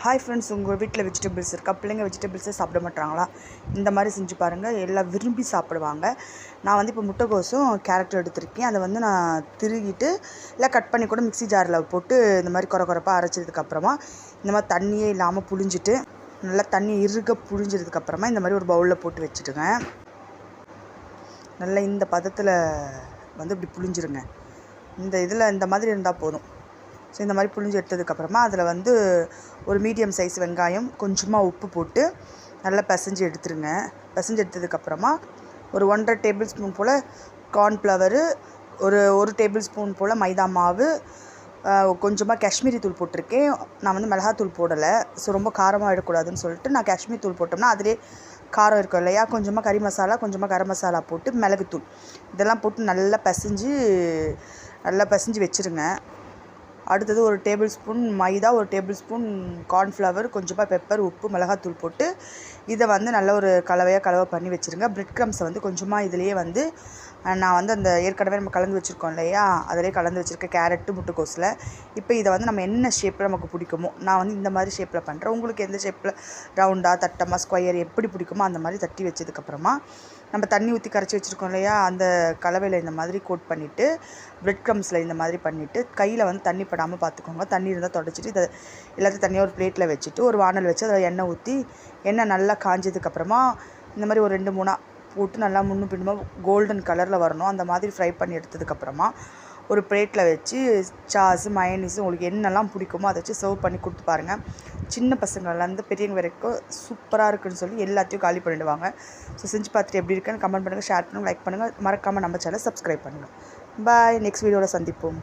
Hi friends, உங்கள் வீட்டில் vegetables இருக்கா? பிள்ளைங்க வெஜிடபிள்ஸே சாப்பிட மாட்டாங்களா? இந்த மாதிரி செஞ்சு பாருங்கள், எல்லாம் விரும்பி சாப்பிடுவாங்க. நான் வந்து இப்போ முட்டைக்கோஸும் கேரட்டும் எடுத்திருக்கேன். அதை வந்து நான் திருகிட்டு இல்லை கட் பண்ணி கூட மிக்ஸி ஜாரில் போட்டு இந்த மாதிரி குறப்பாக அரைச்சதுக்கப்புறமா இந்த மாதிரி தண்ணியே இல்லாமல் புழிஞ்சிட்டு நல்லா தண்ணி இறுக புழிஞ்சதுக்கப்புறமா இந்த மாதிரி ஒரு பவுலில் போட்டு வச்சுட்டுங்க. நல்லா இந்த பதத்தில் வந்து இப்படி புழிஞ்சிருங்க. இந்த இதில் இந்த மாதிரி இருந்தால் போதும். ஸோ இந்த மாதிரி புழிஞ்சு எடுத்ததுக்கப்புறமா அதில் வந்து ஒரு மீடியம் சைஸ் வெங்காயம், கொஞ்சமாக உப்பு போட்டு நல்லா பிசைஞ்சு எடுத்துருங்க. பிசைஞ்சு எடுத்ததுக்கப்புறமா ஒரு 1.5 டேபிள் ஸ்பூன் போல் கார்ன்ஃப்ளவரு, ஒரு டேபிள் ஸ்பூன் போல் மைதா மாவு, கொஞ்சமாக காஷ்மீரி தூள் போட்டிருக்கேன். நான் வந்து மிளகாத்தூள் போடலை. ஸோ ரொம்ப காரமாக எடுக்கக்கூடாதுன்னு சொல்லிட்டு நான் காஷ்மீரி தூள் போட்டோம்னா அதிலே காரம் இருக்கும் இல்லையா, கொஞ்சமாக கறி மசாலா, கொஞ்சமாக கரம் மசாலா போட்டு மிளகுத்தூள் இதெல்லாம் போட்டு நல்லா பிசைஞ்சு வச்சுருங்க. அடுத்தது ஒரு டேபிள் ஸ்பூன் மைதா, ஒரு டேபிள் ஸ்பூன் கார்ன்ஃப்ளவர், கொஞ்சமாக பெப்பர், உப்பு, மிளகாத்தூள் போட்டு இதை வந்து நல்ல ஒரு கலவை பண்ணி வச்சுருங்க. பிரெட் க்ரம்ஸை வந்து கொஞ்சமாக இதிலேயே வந்து நான் வந்து அந்த ஏற்கனவே நம்ம கலந்து வச்சுருக்கோம் இல்லையா, அதிலே கலந்து வச்சுருக்கேன் கேரட்டு முட்டைக்கோஸில். இப்போ இதை வந்து நம்ம என்ன ஷேப்பில் நமக்கு பிடிக்குமோ, நான் வந்து இந்த மாதிரி ஷேப்பில் பண்ணுறேன். உங்களுக்கு எந்த ஷேப்பில், ரவுண்டாக, தட்டமாக, ஸ்கொயர் எப்படி பிடிக்குமோ அந்த மாதிரி தட்டி வச்சதுக்கப்புறமா நம்ம தண்ணி ஊற்றி கரைச்சி வச்சுருக்கோம் இல்லையா, அந்த கலவையில் இந்த மாதிரி கோட் பண்ணிவிட்டு பிரெட் க்ரம்ஸில் இந்த மாதிரி பண்ணிவிட்டு கையில் வந்து தண்ணி படாமல் பார்த்துக்கோங்க. தண்ணி இருந்தால் தொடச்சிட்டு இதை எல்லாத்தையும் தனியாக ஒரு பிளேட்டில் வச்சுட்டு ஒரு வானல் வச்சு அதில் எண்ணெய் ஊற்றி எண்ணெய் நல்லா காஞ்சதுக்கப்புறமா இந்த மாதிரி ஒரு 2-3 போட்டு நல்லா முன்னும் பின்னுமா கோல்டன் கலரில் வரணும். அந்த மாதிரி ஃப்ரை பண்ணி எடுத்ததுக்கப்புறமா ஒரு பிளேட்டில் வச்சு சாஸு, மயனீஸு உங்களுக்கு என்னெல்லாம் பிடிக்குமோ அதை வச்சு சர்வ் பண்ணி கொடுத்து பாருங்கள். சின்ன பசங்கள்லேருந்து பெரியவங்க வரைக்கும் சூப்பராக இருக்குன்னு சொல்லி எல்லாத்தையும் காலி பண்ணிவிடுவாங்க. ஸோ செஞ்சு பார்த்துட்டு எப்படி இருக்குன்னு கமெண்ட் பண்ணுங்கள், ஷேர் பண்ணுங்கள், லைக் பண்ணுங்கள். மறக்காமல் நம்ம சேனலை சப்ஸ்கிரைப் பண்ணுங்கள். பாய். நெக்ஸ்ட் வீடியோவில் சந்திப்போம்.